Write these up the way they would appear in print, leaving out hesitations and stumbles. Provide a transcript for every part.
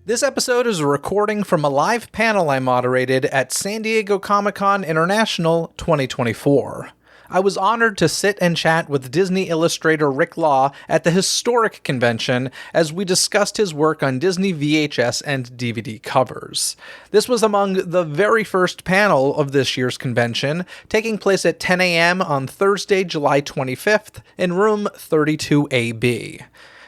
This episode is a recording from a live panel I moderated at San Diego Comic-Con International 2024. I was honored to sit and chat with Disney illustrator Rick Law at the historic convention as we discussed his work on Disney VHS and DVD covers. This was among the very first panel of this year's convention, taking place at 10 a.m. on Thursday, July 25th in room 32AB.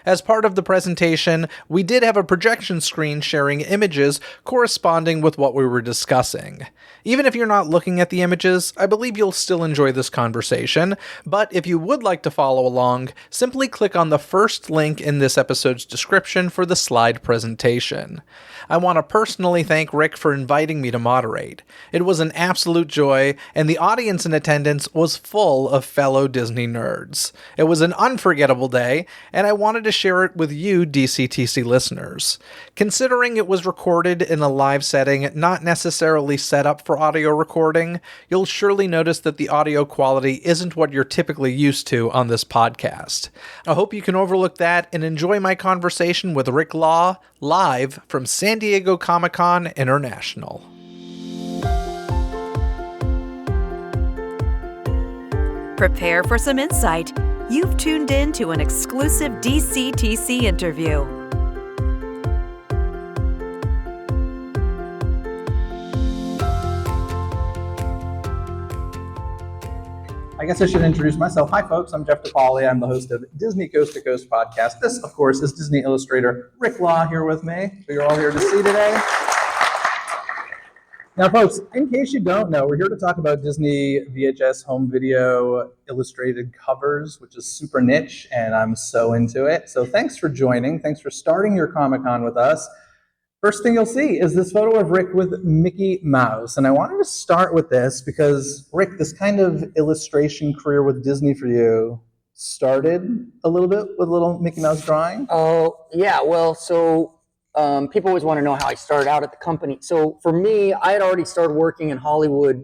As part of the presentation, we did have a projection screen sharing images corresponding with what we were discussing. Even if you're not looking at the images, I believe you'll still enjoy this conversation, but if you would like to follow along, simply click on the first link in this episode's description for the slide presentation. I want to personally thank Rick for inviting me to moderate. It was an absolute joy, and the audience in attendance was full of fellow Disney nerds. It was an unforgettable day, and I wanted to share it with you DCTC listeners. Considering it was recorded in a live setting, not necessarily set up for audio recording, you'll surely notice that the audio quality isn't what you're typically used to on this podcast. I hope you can overlook that and enjoy my conversation with Rick Law live from San Diego Comic-Con International. Prepare for some insight. You've tuned in to an exclusive DCTC interview. I guess I should introduce myself. Hi, folks. I'm Jeff DePauli. I'm the host of Disney Coast to Coast podcast. This, of course, is Disney illustrator Rick Law here with me, who you're all here to see today. Now, folks, in case you don't know, we're here to talk about Disney VHS home video illustrated covers, which is super niche, and I'm so into it. So thanks for joining. Thanks for starting your Comic-Con with us. First thing you'll see is this photo of Rick with Mickey Mouse. And I wanted to start with this because, Rick, this kind of illustration career with Disney for you started a little bit with little Mickey Mouse drawing? Oh, yeah. Well, so people always want to know how I started out at the company. So for me, I had already started working in Hollywood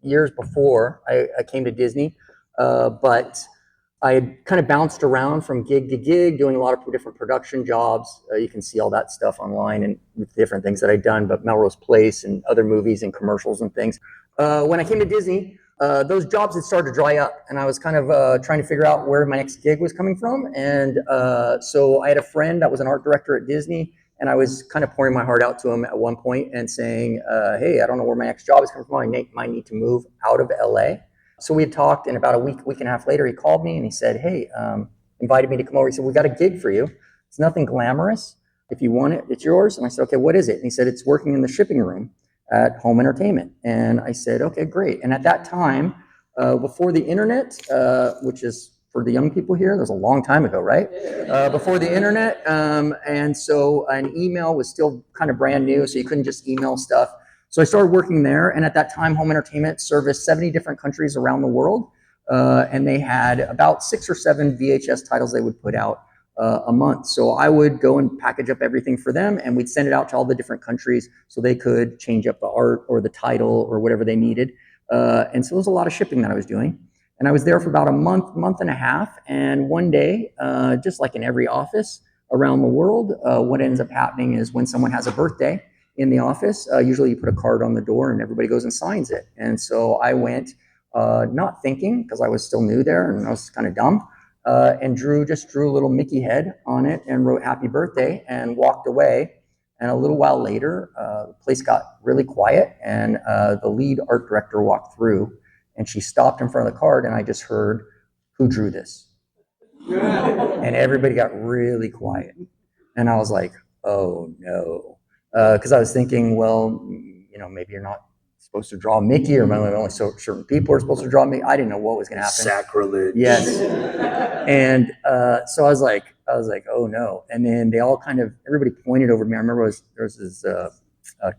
years before I came to Disney. But I had kind of bounced around from gig to gig, doing a lot of different production jobs. You can see all that stuff online and with different things that I'd done, but Melrose Place and other movies and commercials and things. When I came to Disney, those jobs had started to dry up, and I was kind of trying to figure out where my next gig was coming from. And so I had a friend that was an art director at Disney, and I was kind of pouring my heart out to him at one point and saying, hey, I don't know where my next job is coming from. I might need to move out of LA. So we had talked, and about a week and a half later, he called me and he said, hey, invited me to come over. He said, we got a gig for you. It's nothing glamorous. If you want it, it's yours. And I said, okay, what is it? And he said, it's working in the shipping room at Home Entertainment. And I said, okay, great. And at that time, before the internet, which is for the young people here, that was a long time ago, right? Before the internet. And so an email was still kind of brand new, so you couldn't just email stuff. So I started working there, and at that time, Home Entertainment serviced 70 different countries around the world, and they had about 6 or 7 VHS titles they would put out a month. So I would go and package up everything for them, and we'd send it out to all the different countries so they could change up the art or the title or whatever they needed. And so it was a lot of shipping that I was doing. And I was there for about a month and a half, and one day, just like in every office around the world, what ends up happening is when someone has a birthday, in the office, usually you put a card on the door and everybody goes and signs it. And so I went, not thinking, because I was still new there and I was kind of dumb, and drew a little Mickey head on it and wrote happy birthday and walked away. And a little while later, the place got really quiet, and the lead art director walked through, and she stopped in front of the card, and I just heard, who drew this? And everybody got really quiet. And I was like, oh no. Because I was thinking, well, maybe you're not supposed to draw Mickey, or only certain people are supposed to draw Mickey. I didn't know what was going to happen. Sacrilege. Yes. And so I was like, oh no. And then they all everybody pointed over to me. I remember there was this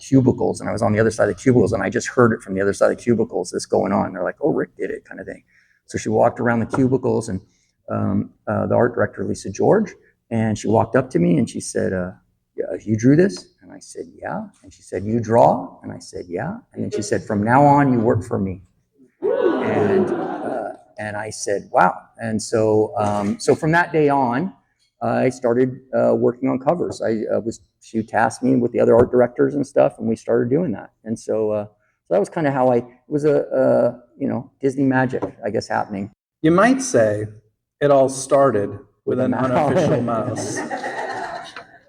cubicles, and I was on the other side of the cubicles, and I just heard it from the other side of the cubicles, this going on. They're like, oh, Rick did it, kind of thing. So she walked around the cubicles, and the art director, Lisa George, and she walked up to me and she said, you drew this? And I said, yeah. And she said, you draw? And I said, yeah. And then she said, from now on, you work for me. And I said, wow. And so from that day on, I started working on covers. She tasked me with the other art directors and stuff, and we started doing that. And so that was kind of how it was Disney magic, I guess, happening. You might say it all started with an mouse. unofficial mouse,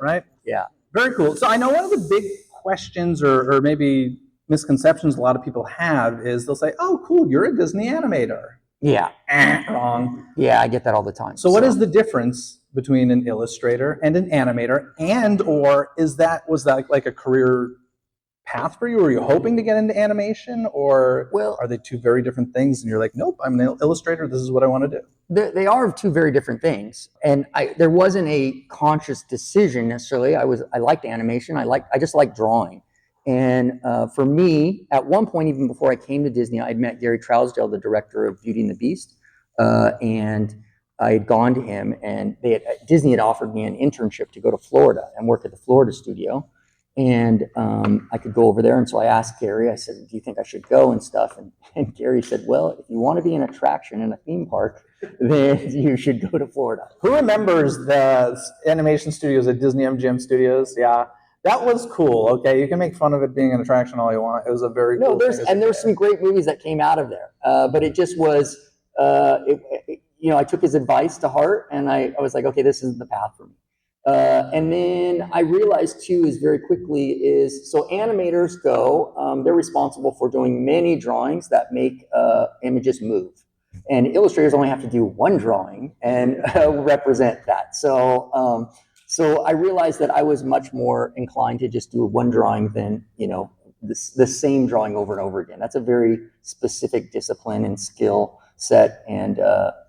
right? Yeah. Very cool. So I know one of the big questions or maybe misconceptions a lot of people have is they'll say, oh, cool, you're a Disney animator. Yeah. Wrong. Yeah, I get that all the time. So what is the difference between an illustrator and an animator? And or was that like a career path for you? Were you hoping to get into animation, or are they two very different things and you're like, nope, I'm an illustrator, this is what I want to do? They are two very different things, and there wasn't a conscious decision necessarily. I liked animation. I just liked drawing, and for me, at one point, even before I came to Disney, I'd met Gary Trousdale, the director of Beauty and the Beast, and I had gone to him, and Disney had offered me an internship to go to Florida and work at the Florida studio. And I could go over there. And so I asked Gary, I said, do you think I should go and stuff? And Gary said, well, if you want to be an attraction in a theme park, then you should go to Florida. Who remembers the animation studios at Disney MGM Studios? Yeah, that was cool. Okay, you can make fun of it being an attraction all you want. It was a very cool thing. There's some great movies that came out of there. But it just was, I took his advice to heart, and I was like, okay, this isn't the path for me. And then I realized too very quickly so animators they're responsible for doing many drawings that make images move. And illustrators only have to do one drawing and represent that. So I realized that I was much more inclined to just do one drawing than, the same drawing over and over again. That's a very specific discipline and skill set and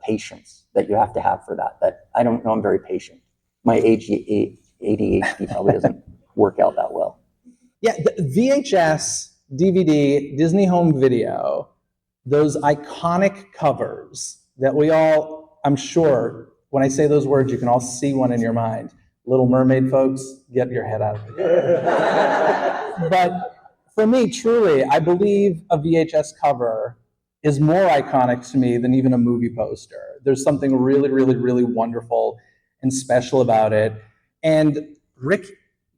patience that you have to have for that I don't know, I'm very patient. My ADHD probably doesn't work out that well. Yeah, the VHS, DVD, Disney home video, those iconic covers that we all, I'm sure, when I say those words, you can all see one in your mind. Little Mermaid, folks, get your head out of it. But for me, truly, I believe a VHS cover is more iconic to me than even a movie poster. There's something really, really, really wonderful and special about it. And Rick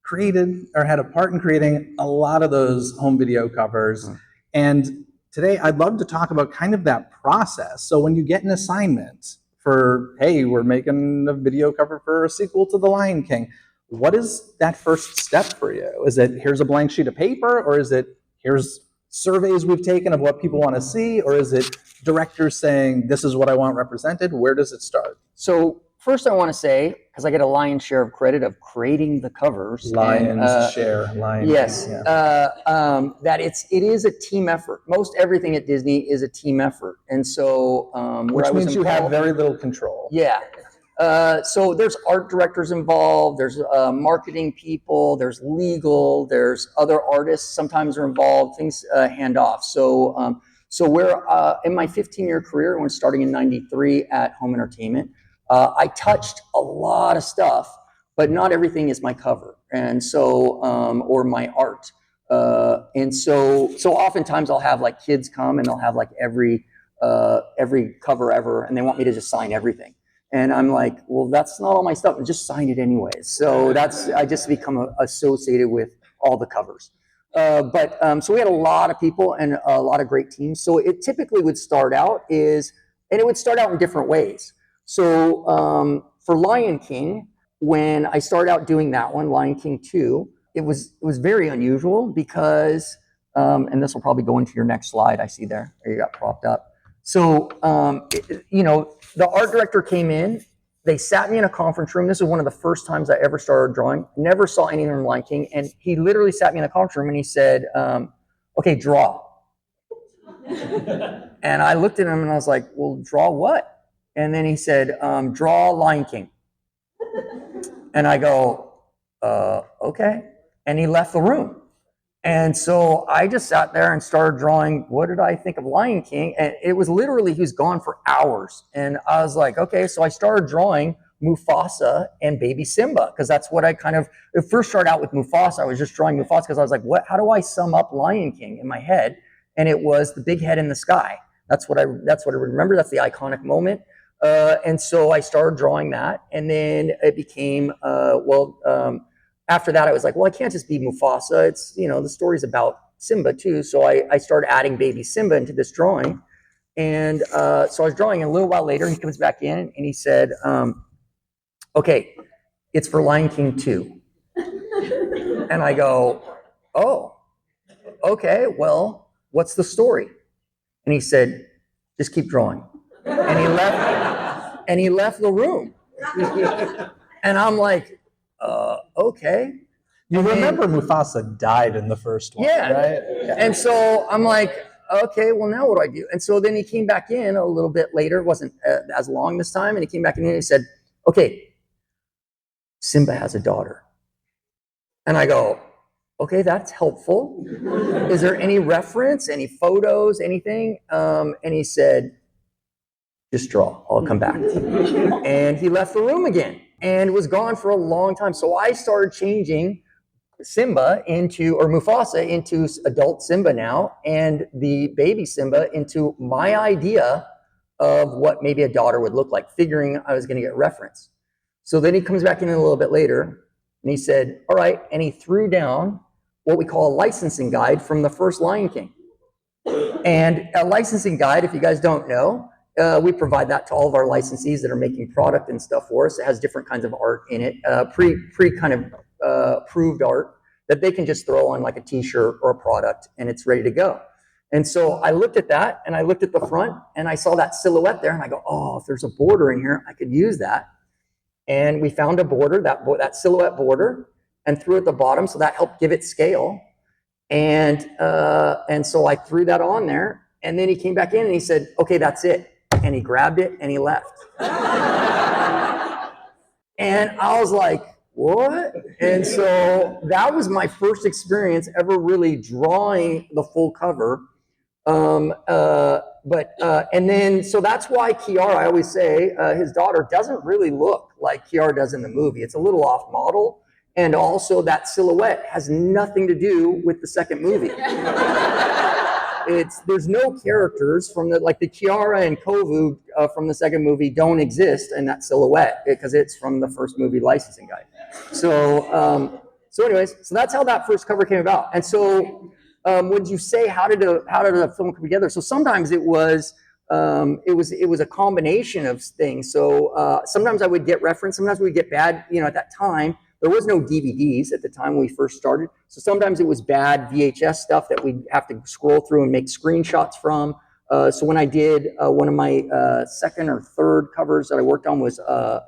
had a part in creating a lot of those home video covers. And today I'd love to talk about kind of that process. So when you get an assignment for, hey, we're making a video cover for a sequel to The Lion King, what is that first step for you? Is it, here's a blank sheet of paper, or is it, here's surveys we've taken of what people want to see, or is it directors saying, this is what I want represented? Where does it start? So first, I want to say, because I get a lion's share of credit of creating the covers. Lions. Yes, yeah. That it is a team effort. Most everything at Disney is a team effort, and so which means you have very little control. Yeah. So there's art directors involved. There's marketing people. There's legal. There's other artists sometimes are involved. Things hand off. So we're in my 15-year career, when starting in '93 at Home Entertainment. I touched a lot of stuff, but not everything is my cover, and so or my art. And so oftentimes I'll have like kids come and they'll have like every cover ever, and they want me to just sign everything. And I'm like, well, that's not all my stuff, and just sign it anyways. So I just become associated with all the covers. So we had a lot of people and a lot of great teams. So it typically would start out and it would start out in different ways. So for Lion King, when I started out doing that one, Lion King 2, it was very unusual because, and this will probably go into your next slide, I see there, or you got propped up. So, the art director came in, they sat me in a conference room. This is one of the first times I ever started drawing, never saw anything from Lion King. And he literally sat me in a conference room and he said, okay, draw. And I looked at him and I was like, well, draw what? And then he said, draw Lion King. And I go, okay. And he left the room. And so I just sat there and started drawing, what did I think of Lion King? And it was literally, he was gone for hours. And I was like, okay. So I started drawing Mufasa and baby Simba, because that's what it first started out with Mufasa. I was just drawing Mufasa because I was like, how do I sum up Lion King in my head? And it was the big head in the sky. That's what I remember. That's the iconic moment. And so I started drawing that, and then it became, after that I was like, well, I can't just be Mufasa. It's, the story's about Simba too. So I started adding baby Simba into this drawing. And so I was drawing, and a little while later, he comes back in and he said, okay, it's for Lion King 2. And I go, oh, okay, well, what's the story? And he said, just keep drawing. And he left the room. And I'm like, okay. You remember Mufasa died in the first one, yeah, right? Yeah. And so I'm like, okay, well, now what do I do? And so then he came back in a little bit later. It wasn't as long this time. And he came back in and he said, okay, Simba has a daughter. And I go, okay, that's helpful. Is there any reference, any photos, anything? And he said, just draw, I'll come back. And he left the room again and was gone for a long time. So I started changing Mufasa into adult Simba now, and the baby Simba into my idea of what maybe a daughter would look like, figuring I was going to get reference. So then he comes back in a little bit later and he said, all right, and he threw down what we call a licensing guide from the first Lion King. And a licensing guide, if you guys don't know, we provide that to all of our licensees that are making product and stuff for us. It has different kinds of art in it, pre kind of approved art that they can just throw on like a t-shirt or a product, and it's ready to go. And so I looked at that, and I looked at the front, and I saw that silhouette there, and I go, oh, if there's a border in here, I could use that. And we found a border, that silhouette border, and threw it at the bottom, so that helped give it scale. And so I threw that on there, and then he came back in and he said, okay, that's it. And he grabbed it and he left. And I was like, what? And so that was my first experience ever really drawing the full cover. And then, so that's why Kiara, I always say, his daughter doesn't really look like Kiara does in the movie. It's a little off model. And also that silhouette has nothing to do with the second movie. There's no characters from the Kiara and Kovu from the second movie don't exist in that silhouette because it's from the first movie licensing guide. So anyways, so that's how that first cover came about. And so when you say how did a film come together? So sometimes it was a combination of things. So sometimes I would get reference, sometimes we'd get bad. At that time there was no DVDs at the time when we first started. So sometimes it was bad VHS stuff that we'd have to scroll through and make screenshots from. So when I did one of my second or third covers that I worked on was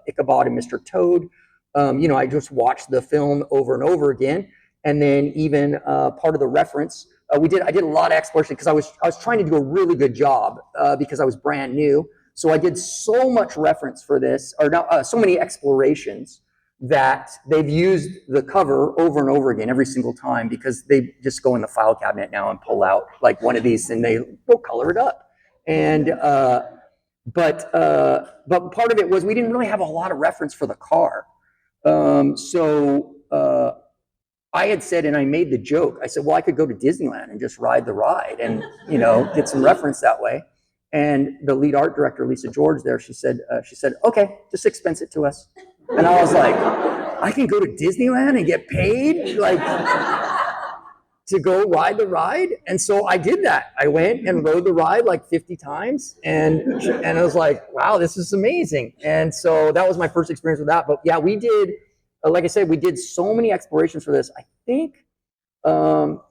Ichabod and Mr. Toad. I just watched the film over and over again. And then even part of the reference, I did a lot of exploration because I was trying to do a really good job because I was brand new. So I did so much reference for this, so many explorations that they've used the cover over and over again every single time because they just go in the file cabinet now and pull out like one of these and they will color it up. And but part of it was we didn't really have a lot of reference for the car. So I had said, and I made the joke, I said, well, I could go to Disneyland and just ride the ride and get some reference that way. And the lead art director, Lisa George there, she said, okay, just expense it to us. And I was like, I can go to Disneyland and get paid to go ride the ride? And so I did that. I went and rode the ride like 50 times. And I was like, wow, this is amazing. And so that was my first experience with that. But yeah, we did, like I said, we did so many explorations for this. I think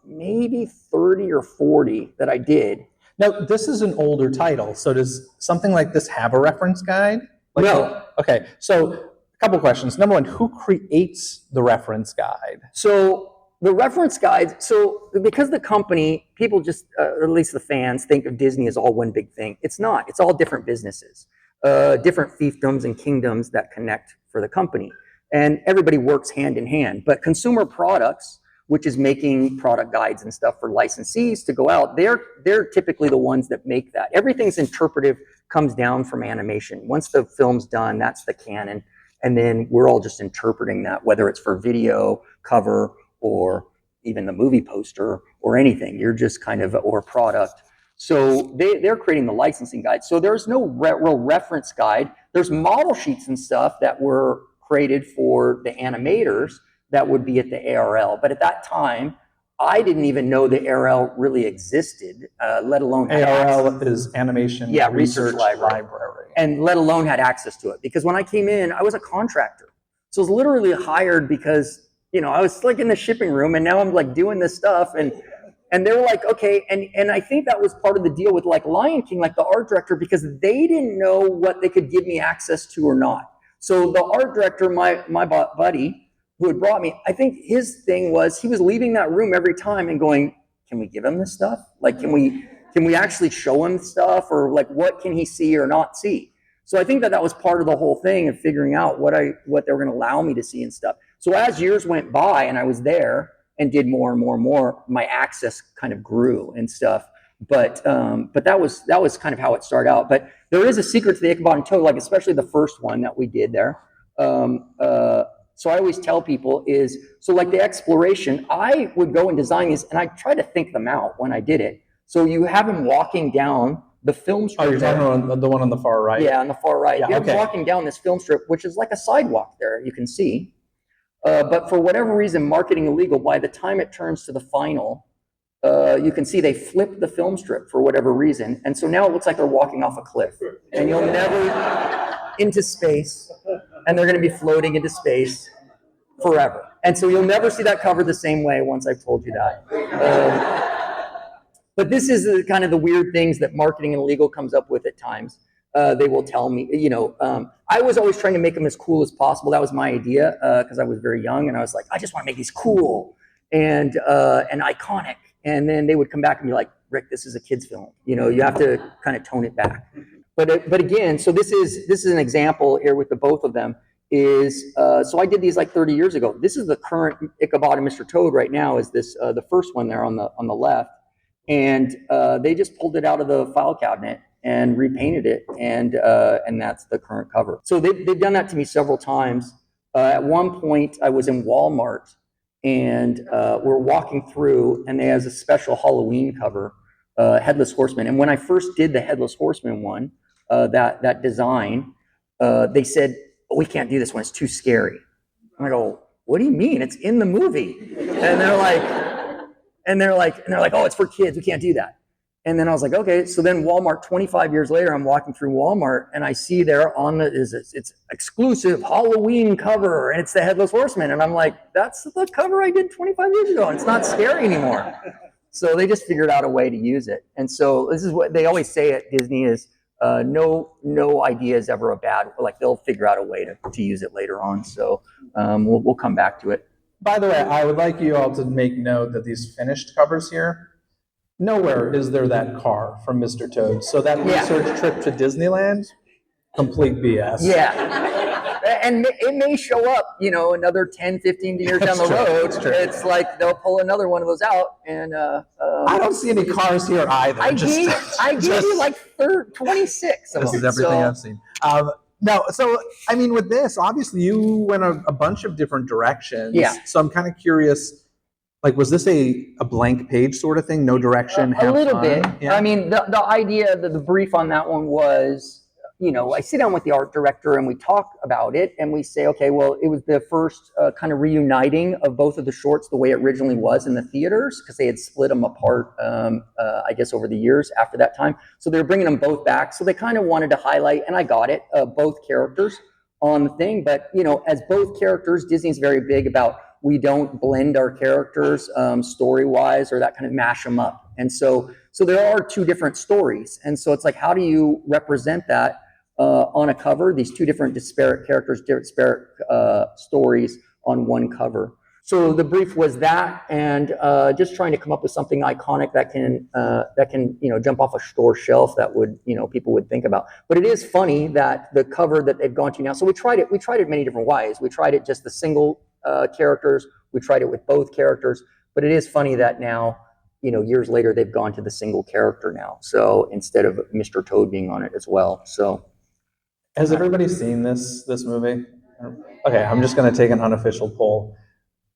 maybe 30 or 40 that I did. Now, this is an older title. So does something like this have a reference guide? No. Okay, so a couple questions. Number one, who creates the reference guide? So the reference guide, so because the company, people just, or at least the fans, think of Disney as all one big thing. It's not. It's all different businesses, different fiefdoms and kingdoms that connect for the company. And everybody works hand in hand. But consumer products, which is making product guides and stuff for licensees to go out, they're typically the ones that make that. Everything's interpretive, comes down from animation. Once the film's done, that's the canon. And then we're all just interpreting that, whether it's for video, cover, or even the movie poster or anything. You're just kind of, or product. So they're creating the licensing guide. So there's no real reference guide. There's model sheets and stuff that were created for the animators that would be at the ARL. But at that time, I didn't even know the ARL really existed, let alone ARL is Animation Research Library. And let alone had access to it. Because when I came in, I was a contractor. So I was literally hired because, I was like in the shipping room, and now I'm like doing this stuff, and they were like, okay, and I think that was part of the deal with like Lion King, like the art director, because they didn't know what they could give me access to or not. So the art director, my buddy, who had brought me, I think his thing was he was leaving that room every time and going, can we give him this stuff? Like, can we actually show him stuff, or like what can he see or not see? So I think that was part of the whole thing of figuring out what they were going to allow me to see and stuff. So as years went by and I was there and did more and more and more, my access kind of grew and stuff. But that was kind of how it started out. But there is a secret to the Ichabod and Toad, like especially the first one that we did there. So I always tell people so like the exploration, I would go and design these, and I try to think them out when I did it. So you have him walking down the film strip. Oh, you're talking about the one on the far right? Yeah, on the far right. Yeah, you're walking down this film strip, which is like a sidewalk there, you can see. But for whatever reason, marketing illegal, by the time it turns to the final, you can see they flipped the film strip for whatever reason. And so now it looks like they're walking off a cliff. And you'll never into space, and they're going to be floating into space forever. And so you'll never see that cover the same way once I've told you that. But this is kind of the weird things that marketing and legal comes up with at times. They will tell me, I was always trying to make them as cool as possible. That was my idea because I was very young, and I was like, I just want to make these cool and iconic. And then they would come back and be like, Rick, this is a kid's film. You have to kind of tone it back. But again, so this is an example here with the both of them. So I did these like 30 years ago. This is the current Ichabod and Mr. Toad right now. Is this the first one there on the left? And they just pulled it out of the file cabinet and repainted it, and that's the current cover. So they've done that to me several times. At one point, I was in Walmart, and we're walking through, and they has a special Halloween cover, Headless Horseman. And when I first did the Headless Horseman one, that design, they said, oh, we can't do this one, it's too scary. And I go, what do you mean? It's in the movie. And they're like, oh, it's for kids, we can't do that. And then I was like, okay. So then Walmart, 25 years later, I'm walking through Walmart, and I see there on it's exclusive Halloween cover, and it's the Headless Horseman. And I'm like, that's the cover I did 25 years ago, and it's not scary anymore. So they just figured out a way to use it. And so this is what they always say at Disney is, no idea is ever a bad, like they'll figure out a way to use it later on. So we'll come back to it. By the way, I would like you all to make note that these finished covers here, nowhere is there that car from Mr. Toad. So that research trip to Disneyland, complete BS. Yeah. And it may show up, another 10, 15 years down the road. It's like they'll pull another one of those out. And I don't see any cars here either. I gave you like 26 of This them. is everything I've seen. No, so I mean, with this, obviously you went a bunch of different directions. Yeah. So I'm kind of curious, like, was this a blank page sort of thing? No direction? A little bit. Yeah. I mean, the idea, the brief on that one was, I sit down with the art director and we talk about it, and we say, okay, well, it was the first kind of reuniting of both of the shorts the way it originally was in the theaters, because they had split them apart, I guess, over the years after that time. So they were bringing them both back. So they kind of wanted to highlight, and I got it, both characters on the thing. But, as both characters, Disney's very big about, we don't blend our characters story-wise or that kind of mash them up. And so there are two different stories. And so it's like, how do you represent that on a cover, these two different disparate characters, disparate stories on one cover? So the brief was that, and just trying to come up with something iconic that can jump off a store shelf that would people would think about. But it is funny that the cover that they've gone to now. So we tried it many different ways. We tried it just the single characters. We tried it with both characters. But it is funny that now, years later, they've gone to the single character now. So instead of Mr. Toad being on it as well. So. Has everybody seen this movie? Okay, I'm just going to take an unofficial poll.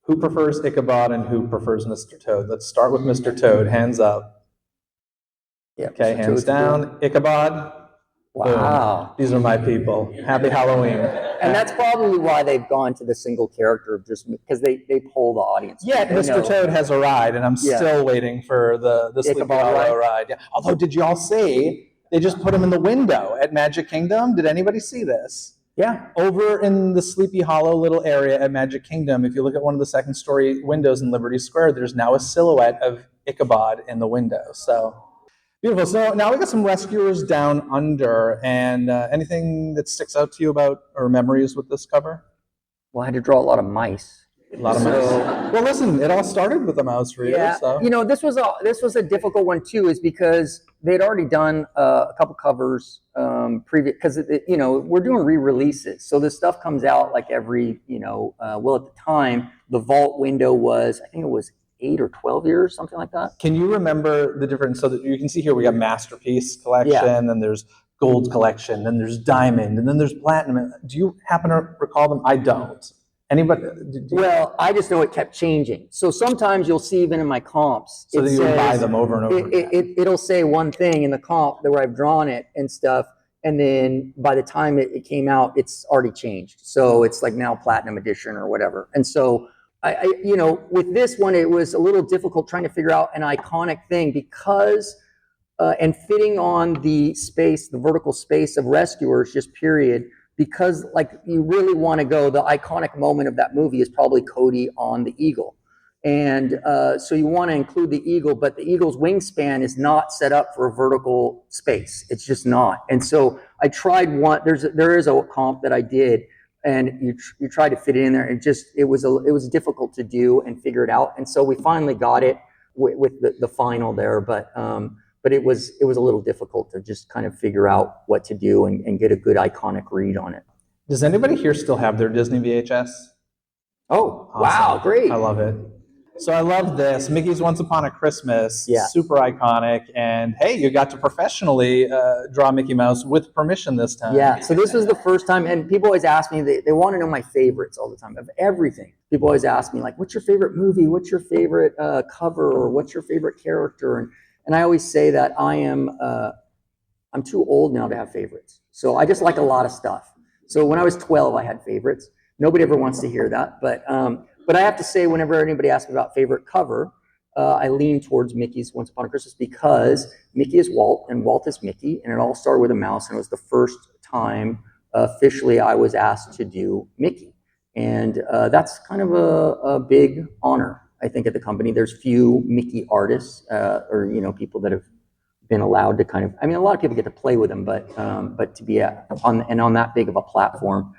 Who prefers Ichabod and who prefers Mr. Toad? Let's start with Mr. Toad. Hands up. Yeah. Okay, so hands it's cool. down. Ichabod. Wow. Boom. These are my people. Happy Halloween. And that's probably why they've gone to the single character of just because they pull the audience. Yeah, They Mr. know. Toad has a ride, and I'm still waiting for the Sleepy Ichabod Hollow ride. Yeah. Although, did y'all see they just put him in the window at Magic Kingdom? Did anybody see this? Yeah. Over in the Sleepy Hollow little area at Magic Kingdom, if you look at one of the second story windows in Liberty Square, there's now a silhouette of Ichabod in the window. So beautiful. So now we got some rescuers down under, and anything that sticks out to you about or memories with this cover? Well, I had to draw a lot of mice. A lot of mouse. Well, listen, it all started with a mouse for you. Yeah, So. you know, this was a difficult one too, is because they'd already done a couple covers previous, because you know, we're doing re-releases, so this stuff comes out like every, you know, well, at the time the vault window was, I think it was 8 or 12 years, something like that. Can you remember the difference? So that you can see here, we got Masterpiece Collection, then there's Gold Collection, then there's Diamond, and then there's Platinum. Do you happen to recall them? I don't. Anybody? Well, I just know it kept changing. So sometimes you'll see even in my comps. So that you would buy them over and over again. It'll say one thing in the comp where I've drawn it and stuff, and then by the time it came out, it's already changed. So it's like now Platinum Edition or whatever. And so I you know, with this one, it was a little difficult trying to figure out an iconic thing because and fitting on the space, the vertical space of rescuers, just period. Because like you really want to go, the iconic moment of that movie is probably Cody on the eagle. And so you want to include the eagle, but the eagle's wingspan is not set up for a vertical space. It's just not. And so I tried one, there is a comp that I did, and you try to fit it in there, and it was difficult to do and figure it out. And so we finally got it with the final there, but it was a little difficult to just kind of figure out what to do and get a good iconic read on it. Does anybody here still have their Disney VHS? Oh, Awesome. wow, great. I love it. So I love this. Mickey's Once Upon a Christmas, Yeah. super iconic. And hey, you got to professionally draw Mickey Mouse with permission this time. Yeah, so this was the first time, and people always ask me, they want to know my favorites all the time of everything. People always ask me, like, what's your favorite movie? What's your favorite cover? Or what's your favorite character? And I always say that I'm too old now to have favorites. So I just like a lot of stuff. So when I was 12, I had favorites. Nobody ever wants to hear that. But I have to say, whenever anybody asks me about favorite cover, I lean towards Mickey's Once Upon a Christmas, because Mickey is Walt and Walt is Mickey. And it all started with a mouse. And it was the first time officially I was asked to do Mickey. And that's kind of a big honor, I think, at the company. There's few Mickey artists or, you know, people that have been allowed to kind of, I mean, a lot of people get to play with them, but to be on that big of a platform.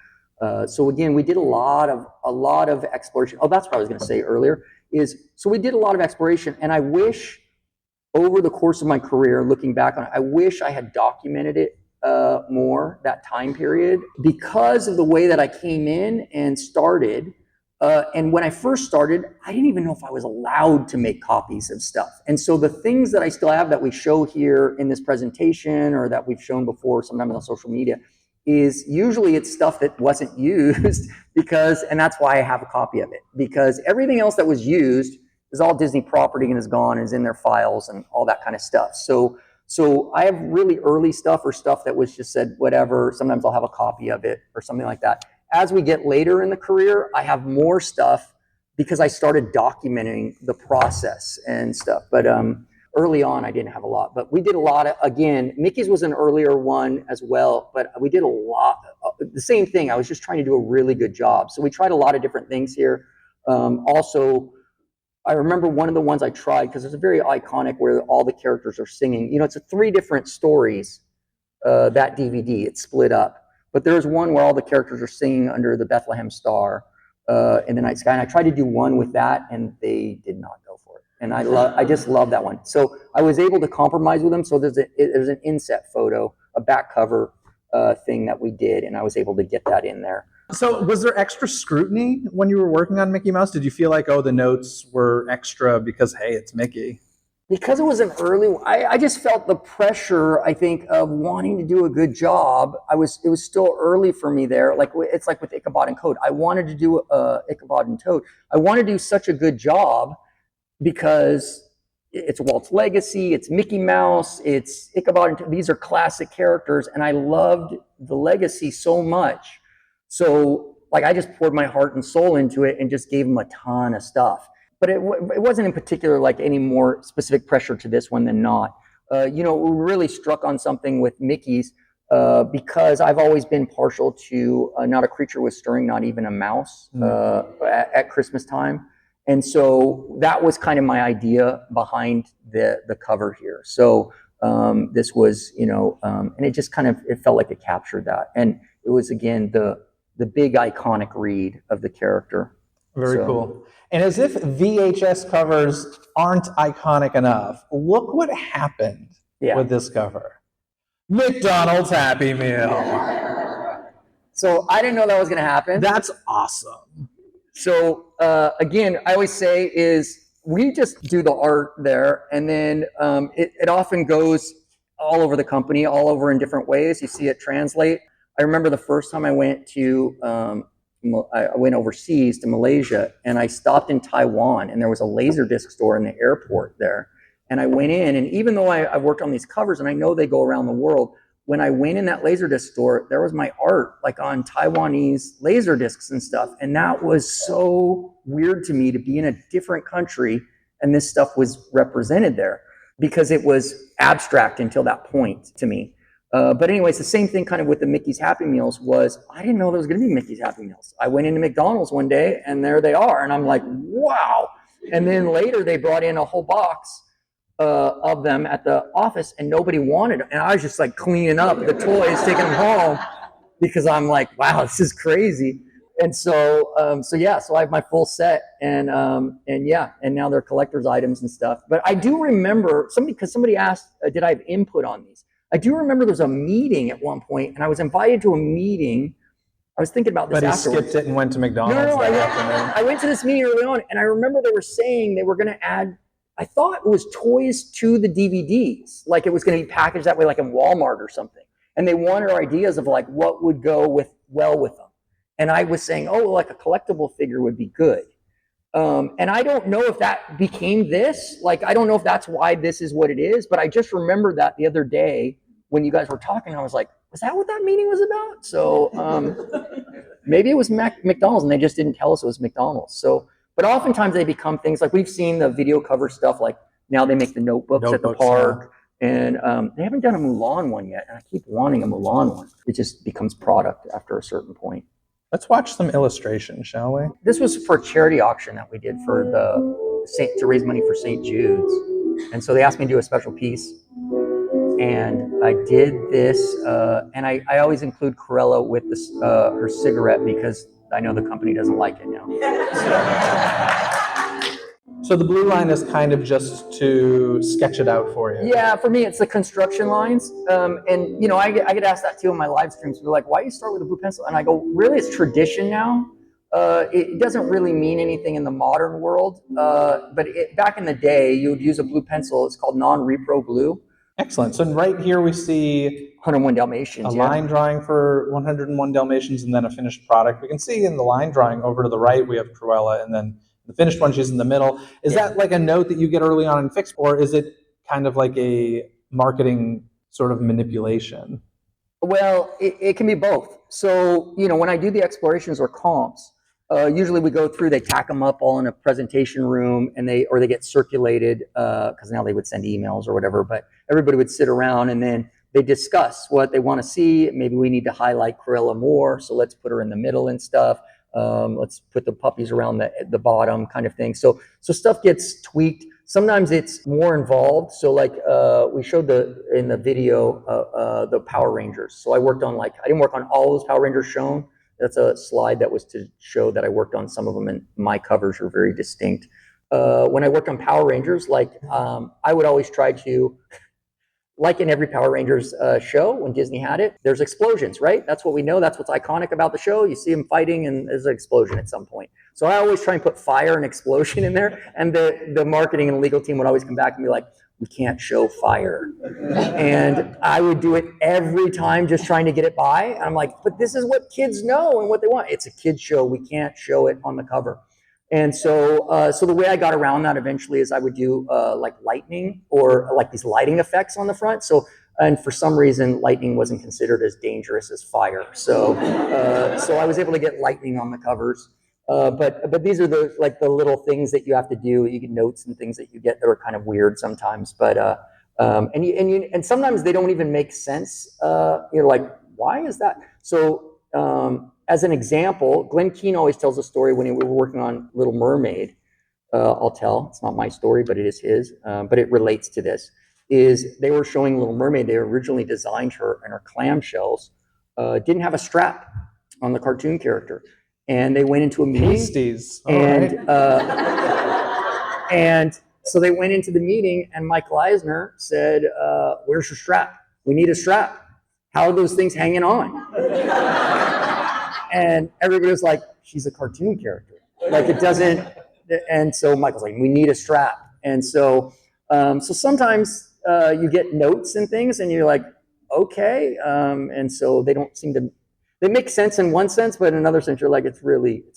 So again, we did a lot of exploration. Oh, that's what I was going to say earlier so we did a lot of exploration, and I wish over the course of my career, looking back on it, I wish I had documented it more, that time period, because of the way that I came in and started. And when I first started, I didn't even know if I was allowed to make copies of stuff. And so the things that I still have that we show here in this presentation, or that we've shown before sometimes on social media, is usually it's stuff that wasn't used and that's why I have a copy of it, because everything else that was used is all Disney property and is gone, is in their files and all that kind of stuff. So I have really early stuff, or stuff that was just said, whatever, sometimes I'll have a copy of it or something like that. As we get later in the career, I have more stuff because I started documenting the process and stuff. But early on, I didn't have a lot. But we did a lot of, again, Mickey's was an earlier one as well, but we did a lot. The same thing. I was just trying to do a really good job. So we tried a lot of different things here. Also, I remember one of the ones I tried, because it's a very iconic, where all the characters are singing. You know, it's 3 different stories, that DVD. It's split up. But there's one where all the characters are singing under the Bethlehem Star in the night sky. And I tried to do one with that, and they did not go for it. And I just love that one. So I was able to compromise with them. So there's an inset photo, a back cover thing that we did, and I was able to get that in there. So was there extra scrutiny when you were working on Mickey Mouse? Did you feel like, oh, the notes were extra because, hey, it's Mickey? Because it was an early, I just felt the pressure, I think, of wanting to do a good job. It was still early for me there. Like, it's like with Ichabod and Toad. I wanted to do Ichabod and Toad. I wanted to do such a good job because it's Walt's Legacy, it's Mickey Mouse, it's Ichabod. These are classic characters, and I loved the Legacy so much. So like I just poured my heart and soul into it and just gave them a ton of stuff. But it wasn't in particular like any more specific pressure to this one than not. We really struck on something with Mickey's because I've always been partial to Not a Creature Was Stirring, Not Even a Mouse at Christmas time. And so that was kind of my idea behind the cover here. So this was, and it just kind of, it felt like it captured that. And it was, again, the big iconic read of the character. Very cool. And as if VHS covers aren't iconic enough, look what happened with this cover. McDonald's Happy Meal. So I didn't know that was going to happen. That's awesome. So again, I always say is we just do the art there, and then it often goes all over the company, all over in different ways. You see it translate. I remember the first time I went overseas to Malaysia, and I stopped in Taiwan, and there was a Laserdisc store in the airport there. And I went in, and even though I've worked on these covers, and I know they go around the world, when I went in that Laserdisc store, there was my art like on Taiwanese Laserdiscs and stuff. And that was so weird to me to be in a different country and this stuff was represented there, because it was abstract until that point to me. But anyways, the same thing kind of with the Mickey's Happy Meals was, I didn't know there was going to be Mickey's Happy Meals. I went into McDonald's one day and there they are. And I'm like, wow. And then later they brought in a whole box of them at the office and nobody wanted them. And I was just like cleaning up the toys, taking them home, because I'm like, wow, this is crazy. And so I have my full set, and now they're collector's items and stuff. But I do remember somebody asked, did I have input on these? I do remember there was a meeting at one point, and I was invited to a meeting. I was thinking about this afterwards. But he skipped it and went to McDonald's. No, I went to this meeting early on, and I remember they were saying they were going to add, I thought it was toys to the DVDs, like it was going to be packaged that way, like in Walmart or something. And they wanted our ideas of like what would go well with them. And I was saying, oh, like a collectible figure would be good. And I don't know if that became this. Like, I don't know if that's why this is what it is. But I just remember that the other day when you guys were talking, I was like, was that what that meeting was about? So maybe it was McDonald's and they just didn't tell us it was McDonald's. So, but oftentimes they become things like we've seen the video cover stuff. Like now they make the notebooks at the park. Yeah. And they haven't done a Mulan one yet. And I keep wanting a Mulan one. It just becomes product after a certain point. Let's watch some illustrations, shall we? This was for a charity auction that we did for to raise money for St. Jude's. And so they asked me to do a special piece. And I did this, and I always include Corella with this, her cigarette, because I know the company doesn't like it now. So the blue line is kind of just to sketch it out for you. Yeah, for me, it's the construction lines. And, you know, I get asked that too in my live streams. They're like, why do you start with a blue pencil? And I go, really, it's tradition now. It doesn't really mean anything in the modern world. But back in the day, you would use a blue pencil. It's called non-repro blue. Excellent. So right here we see 101 Dalmatians. A line drawing for 101 Dalmatians and then a finished product. We can see in the line drawing over to the right, we have Cruella, and then the finished one, she's in the middle. Is that like a note that you get early on in Fix, or is it kind of like a marketing sort of manipulation? Well, it can be both. So, you know, when I do the explorations or comps, usually we go through, they tack them up all in a presentation room, and they get circulated, because now they would send emails or whatever, but everybody would sit around and then they discuss what they want to see. Maybe we need to highlight Cruella more, so let's put her in the middle and stuff. Let's put the puppies around the bottom, kind of thing. So stuff gets tweaked. Sometimes it's more involved. So like we showed in the video the Power Rangers. So I worked on I didn't work on all those Power Rangers shown. That's a slide that was to show that I worked on some of them, and my covers are very distinct. When I worked on Power Rangers, I would always try to, like in every Power Rangers show, when Disney had it, there's explosions, right? That's what we know. That's what's iconic about the show. You see them fighting and there's an explosion at some point. So I always try and put fire and explosion in there. And the marketing and legal team would always come back and be like, we can't show fire. And I would do it every time, just trying to get it by. And I'm like, but this is what kids know and what they want. It's a kid's show. We can't show it on the cover. And so the way I got around that eventually is I would do like lightning or like these lighting effects on the front. So, and for some reason, lightning wasn't considered as dangerous as fire. So I was able to get lightning on the covers. But these are the little things that you have to do. You get notes and things that you get that are kind of weird sometimes. But and sometimes they don't even make sense. You're like, why is that? So as an example, Glenn Keane always tells a story when we were working on Little Mermaid. I'll tell. It's not my story, but it is his. But it relates to this. Is they were showing Little Mermaid. They originally designed her, and her clamshells didn't have a strap on the cartoon character. And they went into a meeting. Pasties. And so they went into the meeting, and Michael Eisner said, "Where's your strap? We need a strap. How are those things hanging on?" And everybody was like, "She's a cartoon character. Like it doesn't." And so Michael's like, "We need a strap." And so sometimes you get notes and things, and you're like, "Okay." And so they don't seem to. They make sense in one sense, but in another sense, you're like, it's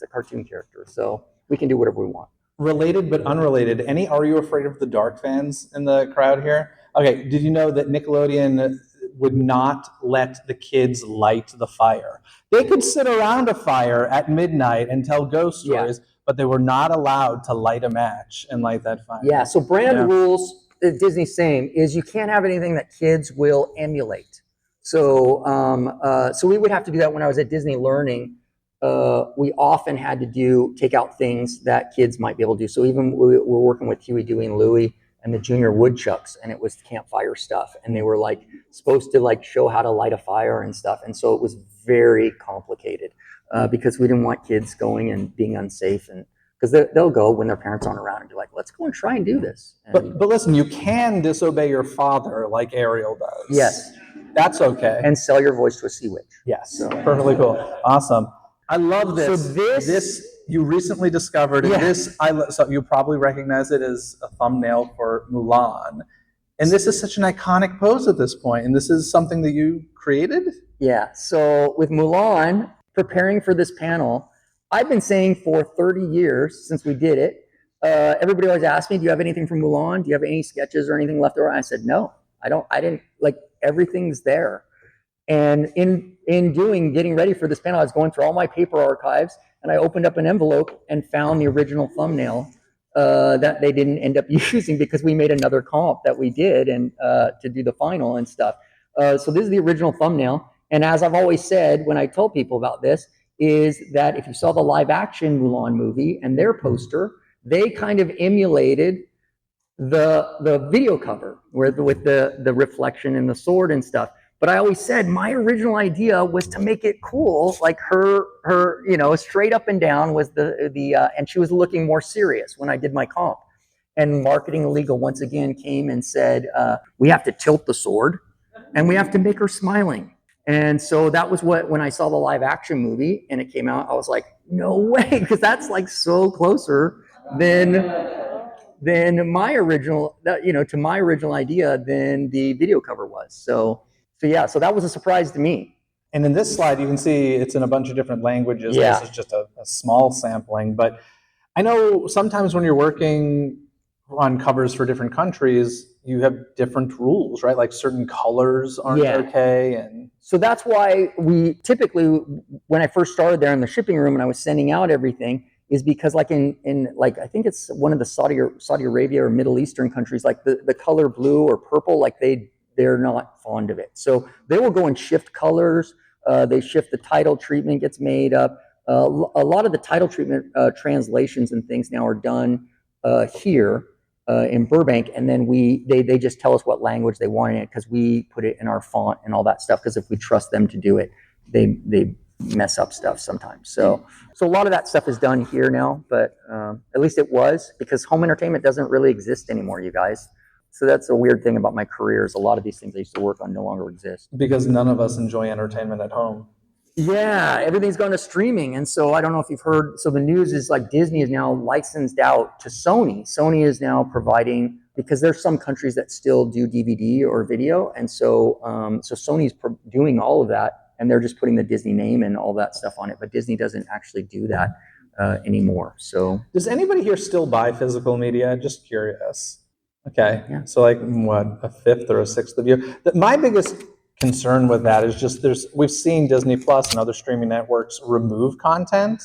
a cartoon character, so we can do whatever we want. Related but unrelated, any Are You Afraid of the Dark fans in the crowd here? Okay, did you know that Nickelodeon would not let the kids light the fire? They could sit around a fire at midnight and tell ghost stories, but they were not allowed to light a match and light that fire. Yeah, so brand rules, Disney's same, is you can't have anything that kids will emulate. So we would have to do that when I was at Disney Learning. We often had to take out things that kids might be able to do. So even we were working with Huey, Dewey, and Louie and the Junior Woodchucks, and it was campfire stuff. And they were like supposed to like show how to light a fire and stuff. And so it was very complicated because we didn't want kids going and being unsafe. And because they'll go when their parents aren't around and be like, let's go and try and do this. And, but listen, you can disobey your father like Ariel does. Yes. That's okay. And sell your voice to a sea witch. Yes. So. Perfectly cool. Awesome. I love this. So this you recently discovered, and so you probably recognize it as a thumbnail for Mulan. And this is such an iconic pose at this point. And this is something that you created? Yeah. So with Mulan, preparing for this panel, I've been saying for 30 years since we did it, everybody always asks me, do you have anything from Mulan? Do you have any sketches or anything left over? I said, no, I don't. I didn't, like, everything's there. And in getting ready for this panel, I was going through all my paper archives, and I opened up an envelope and found the original thumbnail that they didn't end up using because we made another comp that we did and to do the final and stuff. So this is the original thumbnail. And as I've always said when I tell people about this, is that if you saw the live action Mulan movie and their poster, they kind of emulated the video cover with the reflection and the sword and stuff. But I always said my original idea was to make it cool, like her, straight up and down was and she was looking more serious when I did my comp. And Marketing Legal once again came and said, we have to tilt the sword and we have to make her smiling. And so that was when I saw the live action movie and it came out, I was like, no way, because that's like so closer than my original, to my original idea than the video cover was. So that was a surprise to me. And in this slide, you can see it's in a bunch of different languages. Yeah. This is just a small sampling. But I know sometimes when you're working on covers for different countries, you have different rules, right? Like certain colors aren't okay. And so that's why we typically, when I first started there in the shipping room and I was sending out everything, is because like in like, I think it's one of the Saudi Arabia or Middle Eastern countries, like the color blue or purple, like they're not fond of it. So they will go and shift colors. They shift the title treatment gets made up. A lot of the title treatment translations and things now are done here in Burbank. And then they just tell us what language they want in it because we put it in our font and all that stuff. Because if we trust them to do it, they mess up stuff sometimes. So a lot of that stuff is done here now, but at least it was, because home entertainment doesn't really exist anymore, you guys. So that's a weird thing about my career is a lot of these things I used to work on no longer exist. Because none of us enjoy entertainment at home. Yeah, everything's gone to streaming. And so I don't know if you've heard, so the news is like Disney is now licensed out to Sony. Sony is now providing, because there's some countries that still do DVD or video. And so Sony's doing all of that, and they're just putting the Disney name and all that stuff on it. But Disney doesn't actually do that. anymore. So Does anybody here still buy physical media? Just curious. Okay, Yeah. so like what, a fifth or a sixth of you? My biggest concern with that is just we've seen Disney Plus and other streaming networks remove content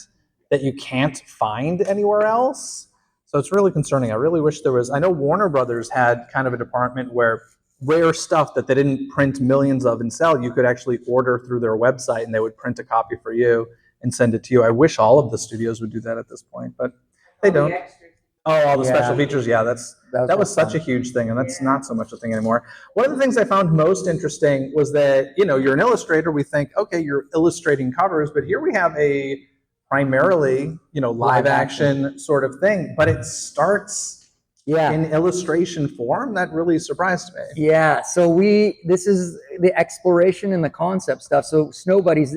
that you can't find anywhere else. So it's really concerning. I really wish there was. I know Warner Brothers had kind of a department where rare stuff that they didn't print millions of and sell, you could actually order through their website and they would print a copy for you and send it to you. I wish all of the studios would do that at this point, but they don't. Oh, all the special features. Yeah, that was such a huge thing, and that's not so much a thing anymore. One of the things I found most interesting was that, you're an illustrator. We think, okay, you're illustrating covers, but here we have a primarily, live action sort of thing, but it starts in illustration form. That really surprised me. Yeah, so this is the exploration and the concept stuff. So Snow Buddies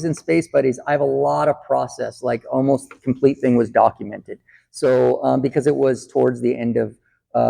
and Space Buddies, I have a lot of process, like almost the complete thing was documented. So because it was towards the end of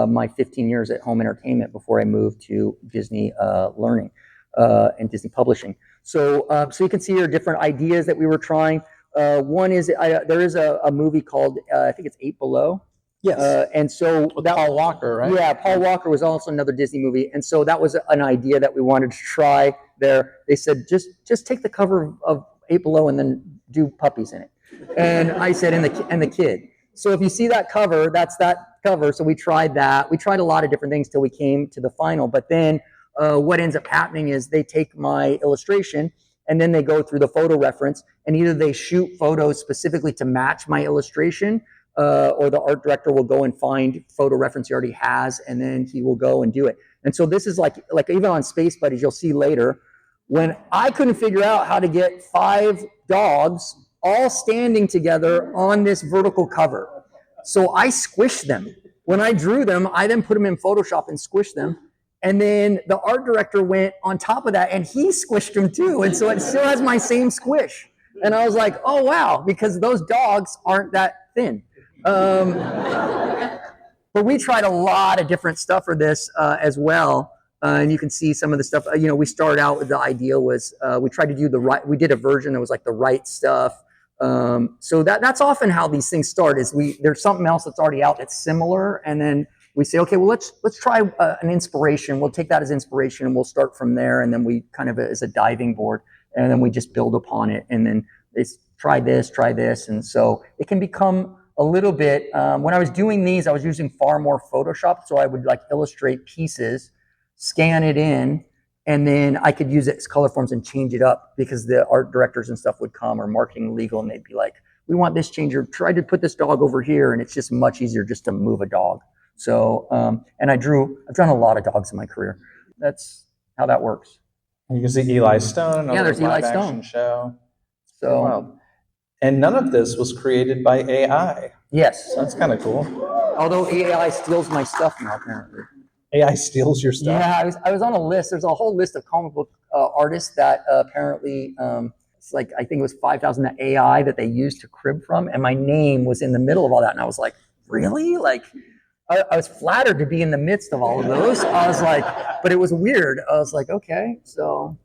my 15 years at home entertainment before I moved to Disney Learning and Disney Publishing. So you can see here different ideas that we were trying. One is there is a movie called I think it's 8 Below. Yes. And so with Paul Walker, right? Yeah, Paul Walker was also another Disney movie, and so that was an idea that we wanted to try there. They said just take the cover of 8 Below and then do puppies in it. And I said and the kid. So if you see that cover, that's that cover. So we tried that. We tried a lot of different things till we came to the final. But then what ends up happening is they take my illustration and then they go through the photo reference, and either they shoot photos specifically to match my illustration, or the art director will go and find photo reference he already has, and then he will go and do it. And so this is like even on Space Buddies, you'll see later, when I couldn't figure out how to get 5 dogs all standing together on this vertical cover. So I squished them. When I drew them, I then put them in Photoshop and squished them. And then the art director went on top of that and he squished them too. And so it still has my same squish. And I was like, oh, wow, because those dogs aren't that thin. But we tried a lot of different stuff for this as well. And you can see some of the stuff, we started out with the idea was we tried to do we did a version that was like the right stuff. So that's often how these things start is there's something else that's already out that's similar. And then we say, okay, well, let's try an inspiration. We'll take that as inspiration and we'll start from there. And then we kind of as a diving board, and then we just build upon it. And then it's try this. And so it can become a little bit, when I was doing these, I was using far more Photoshop. So I would like illustrate pieces, scan it in, and then I could use it as color forms and change it up because the art directors and stuff would come, or marketing legal, and they'd be like, we want this changer. Try to put this dog over here. And it's just much easier just to move a dog. So, and I've drawn a lot of dogs in my career. That's how that works. You can see Eli Stone. Yeah, there's Eli live Stone. action show. So, wow. And none of this was created by AI. Yes. So that's kind of cool. Although AI steals my stuff now, apparently. AI steals your stuff? Yeah, I was on a list. There's a whole list of comic book artists that apparently, it's like, I think it was 5,000 AI that they used to crib from. And my name was in the middle of all that. And I was like, really? Like, I was flattered to be in the midst of all of those. I was like, but it was weird. I was like, okay, so.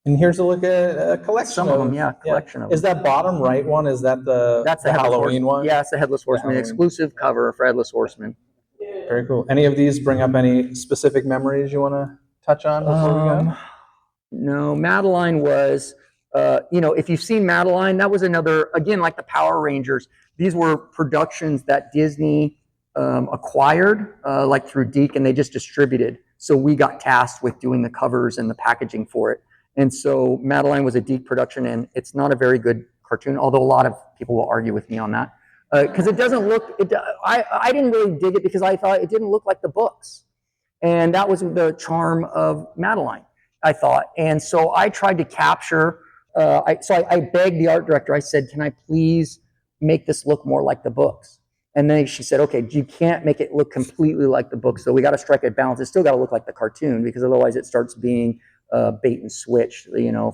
And here's a look at a collection. Some of them, yeah, collection of them. Is that bottom right one? Is that that's the Halloween one? Yeah, it's the Headless Horseman, exclusive cover for Headless Horseman. Very cool. Any of these bring up any specific memories you want to touch on before we go? No, Madeline was, if you've seen Madeline, that was another, again, like the Power Rangers. These were productions that Disney acquired, like through Deke, and they just distributed. So we got tasked with doing the covers and the packaging for it. And so Madeline was a Deke production, and it's not a very good cartoon, although a lot of people will argue with me on that. Because it doesn't look, I didn't really dig it because I thought it didn't look like the books. And that was the charm of Madeline, I thought. And so I tried to capture, I begged the art director, I said, can I please make this look more like the books? And then she said, okay, you can't make it look completely like the books, so we got to strike a balance. It's still got to look like the cartoon, because otherwise it starts being bait and switch,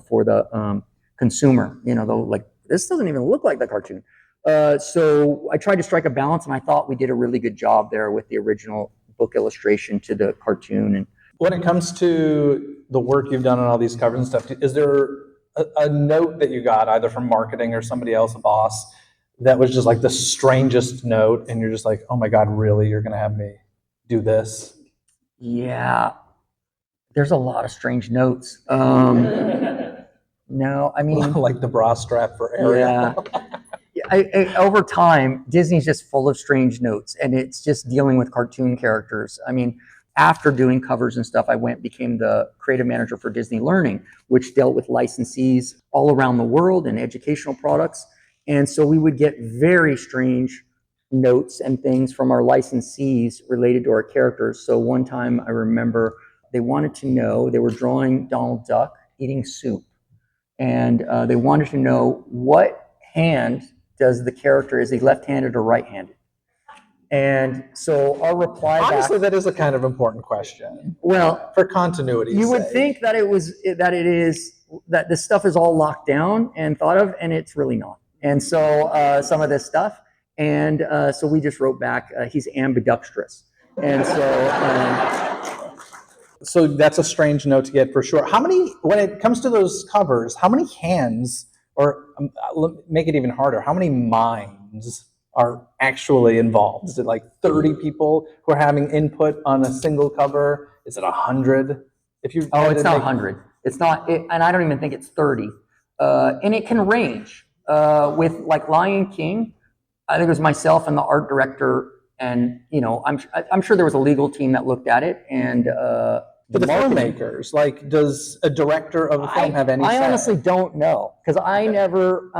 for the consumer. Like, this doesn't even look like the cartoon. So I tried to strike a balance, and I thought we did a really good job there with the original book illustration to the cartoon. And when it comes to the work you've done on all these covers and stuff, is there a note that you got either from marketing or somebody else, a boss, that was just like the strangest note, and you're just like, oh my God, really? You're going to have me do this? Yeah, there's a lot of strange notes. No, I mean, Like the bra strap for Ariel. yeah. Over time, Disney's just full of strange notes, and it's just dealing with cartoon characters. I mean, after doing covers and stuff, I became the creative manager for Disney Learning, which dealt with licensees all around the world and educational products. And so we would get very strange notes and things from our licensees related to our characters. So one time I remember they wanted to know, they were drawing Donald Duck eating soup. And they wanted to know what hand does the character, is he left-handed or right-handed? And so our reply Honestly, back, that is a kind of important question. well, For continuity. you would think that that this stuff is all locked down and thought of, and it's really not. And so some of this stuff, and so we just wrote back, he's ambidextrous. And So that's a strange note to get for sure. How many, when it comes to those covers, how many hands, or make it even harder, how many minds are actually involved? Is it like 30 people who are having input on a single cover? Is it 100? it's not 100. It's not, and I don't even think it's 30. And it can range. With like Lion King, I think it was myself and the art director, and I'm sure there was a legal team that looked at it, and For the filmmakers, like, does a director of a film have any say? I honestly don't know, because I never.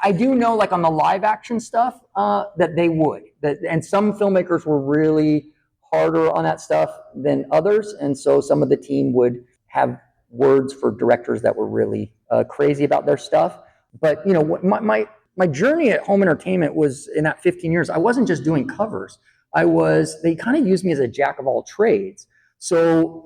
I do know, like on the live action stuff, that they would. And some filmmakers were really harder on that stuff than others, and so some of the team would have words for directors that were really crazy about their stuff. But my journey at home entertainment was, in that 15 years, I wasn't just doing covers. They kind of used me as a jack of all trades. So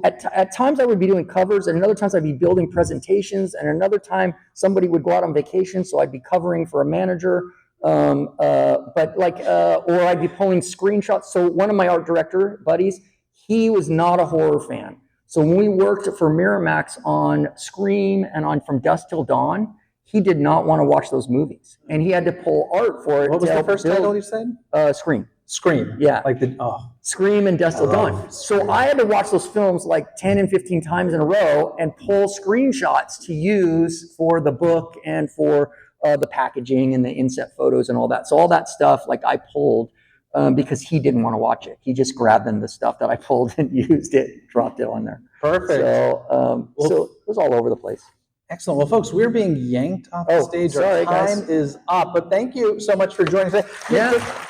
at times I would be doing covers, and other times I'd be building presentations, and another time somebody would go out on vacation, so I'd be covering for a manager. Or I'd be pulling screenshots. So one of my art director buddies, he was not a horror fan. So when we worked for Miramax on Scream and on From Dusk Till Dawn, he did not want to watch those movies, and he had to pull art for it. What was the first title you said? Scream. Scream. Yeah. Scream and Dusk Till Dawn. So I had to watch those films like 10 and 15 times in a row and pull screenshots to use for the book and for the packaging and the inset photos and all that. So all that stuff, like, I pulled because he didn't want to watch it. He just grabbed the stuff that I pulled and used it, dropped it on there. Perfect. So, so it was all over the place. Excellent. Well, folks, we're being yanked off the stage. Sorry, Our time guys. is up, but thank you so much for joining us today. Yeah.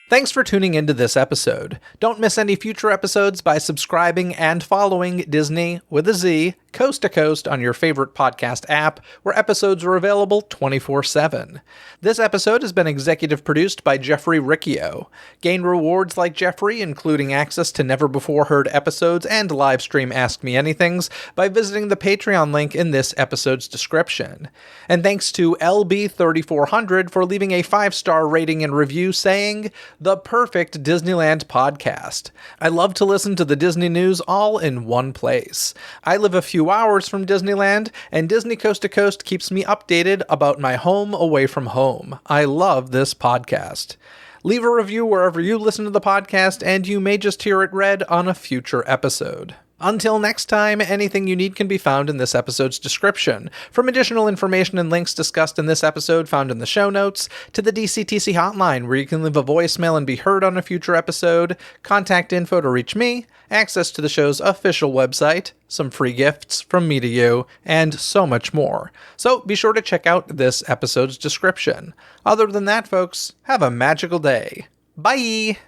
Thanks for tuning into this episode. Don't miss any future episodes by subscribing and following Disney with a Z, coast to coast on your favorite podcast app, where episodes are available 24/7. This episode has been executive produced by Jeffrey Riccio. Gain rewards like Jeffrey, including access to never-before-heard episodes and live stream Ask Me Anythings, by visiting the Patreon link in this episode's description. And thanks to LB3400 for leaving a 5-star rating and review saying, "The perfect Disneyland podcast. I love to listen to the Disney news all in one place. I live a few hours from Disneyland, and Disney Coast to Coast keeps me updated about my home away from home. I love this podcast." Leave a review wherever you listen to the podcast, and you may just hear it read on a future episode. Until next time, anything you need can be found in this episode's description. From additional information and links discussed in this episode found in the show notes, to the DCTC hotline where you can leave a voicemail and be heard on a future episode, contact info to reach me, access to the show's official website, some free gifts from me to you, and so much more. So be sure to check out this episode's description. Other than that, folks, have a magical day. Bye!